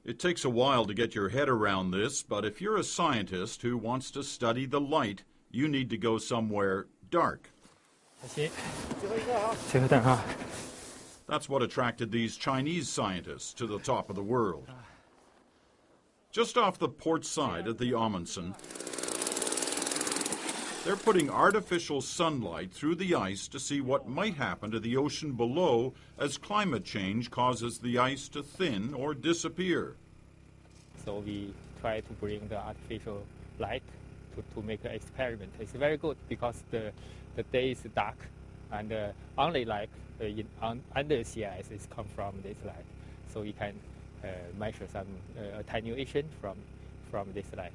It takes a while to get your head around this, but if you're a scientist who wants to study the light, you need to go somewhere dark. That's what attracted these Chinese scientists to the top of the world. Just off the port side of the Amundsen, they're putting artificial sunlight through the ice to see what might happen to the ocean below as climate change causes the ice to thin or disappear. So we try to bring the artificial light to make an experiment. It's very good because the day is dark and only light under CIS is come from this light. So we can measure some attenuation from this light.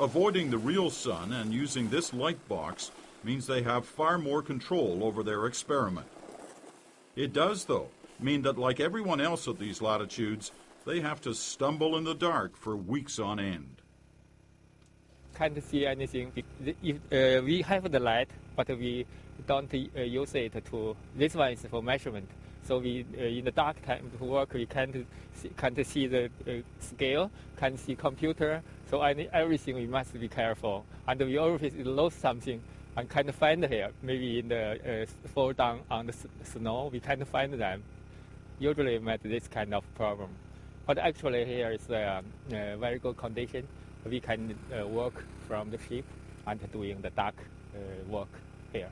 Avoiding the real sun and using this light box means they have far more control over their experiment. It does, though, mean that like everyone else at these latitudes, they have to stumble in the dark for weeks on end. Can't see anything. If we have the light, but we don't use it to. This one is for measurement. So we in the dark time to work, we can't see the scale, can't see computer. So everything we must be careful. And we always lose something and can't find here. Maybe in the fall down on the snow, we can't find them. Usually we met this kind of problem. But actually here is a very good condition. We can work from the ship and doing the dark work here.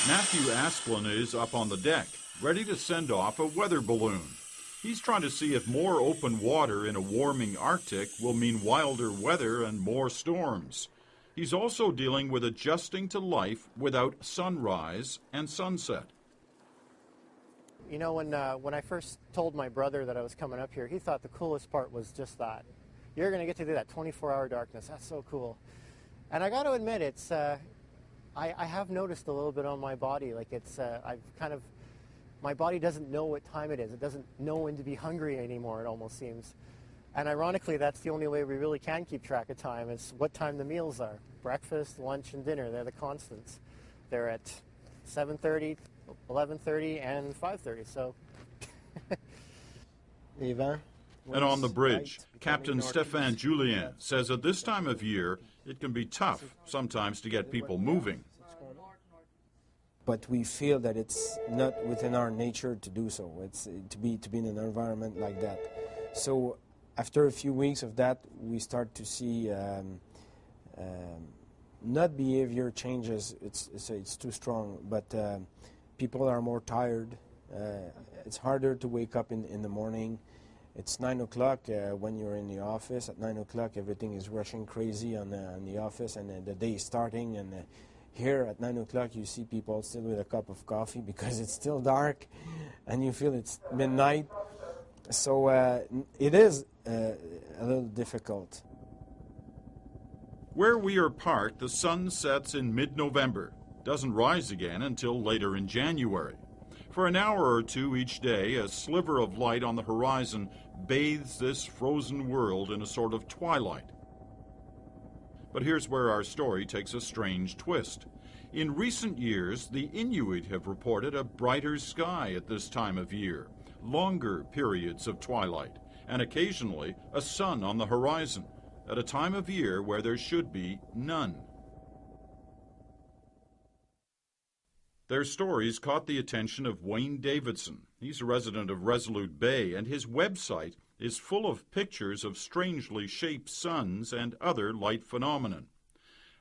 Matthew Asplin is up on the deck, ready to send off a weather balloon. He's trying to see if more open water in a warming Arctic will mean wilder weather and more storms. He's also dealing with adjusting to life without sunrise and sunset. You know, when I first told my brother that I was coming up here, he thought the coolest part was just that. You're going to get to do that 24-hour darkness. That's so cool. And I got to admit, it's I have noticed a little bit on my body. Like my body doesn't know what time it is. It doesn't know when to be hungry anymore, it almost seems. And ironically, that's the only way we really can keep track of time is what time the meals are. Breakfast, lunch, and dinner, they're the constants. They're at 7:30, 11:30, and 5:30, so... And on the bridge, Captain Stéphane Julien says at this time of year, it can be tough sometimes to get people moving. But we feel that it's not within our nature to do so. It's to be in an environment like that. So after a few weeks of that, we start to see not behavior changes. It's too strong, but people are more tired. It's harder to wake up in the morning. It's 9 o'clock when you're in the office. At 9 o'clock, everything is rushing crazy on the office, and the day is starting. And here at 9 o'clock, you see people still with a cup of coffee because it's still dark, and you feel it's midnight. So it is a little difficult. Where we are parked, the sun sets in mid-November, doesn't rise again until later in January. For an hour or two each day, a sliver of light on the horizon bathes this frozen world in a sort of twilight. But here's where our story takes a strange twist. In recent years, the Inuit have reported a brighter sky at this time of year, longer periods of twilight, and occasionally a sun on the horizon, at a time of year where there should be none. Their stories caught the attention of Wayne Davidson. He's a resident of Resolute Bay, and his website is full of pictures of strangely shaped suns and other light phenomenon.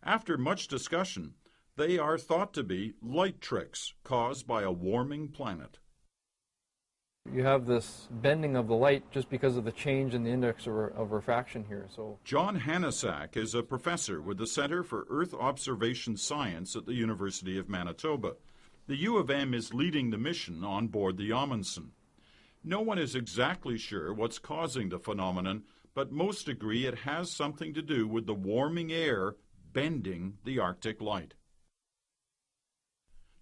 After much discussion, they are thought to be light tricks caused by a warming planet. You have this bending of the light just because of the change in the index of refraction here. So John Hanasak is a professor with the Center for Earth Observation Science at the University of Manitoba. The U of M is leading the mission on board the Amundsen. No one is exactly sure what's causing the phenomenon, but most agree it has something to do with the warming air bending the Arctic light.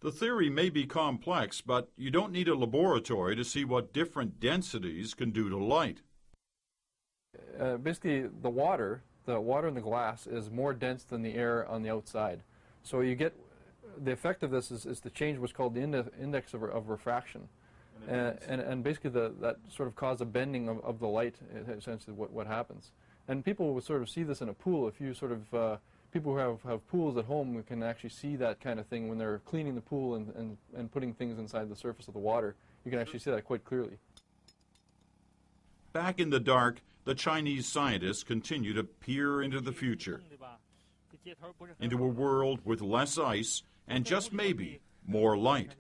The theory may be complex, but you don't need a laboratory to see what different densities can do to light. Basically, the water in the glass is more dense than the air on the outside. So you get, the effect of this is to change what's called the index of refraction. and basically that sort of caused a bending of the light, essentially what happens. And people will sort of see this in a pool. If you sort of, people who have pools at home can actually see that kind of thing when they're cleaning the pool and putting things inside the surface of the water. You can actually see that quite clearly. Back in the dark, the Chinese scientists continue to peer into the future, into a world with less ice and just maybe more light.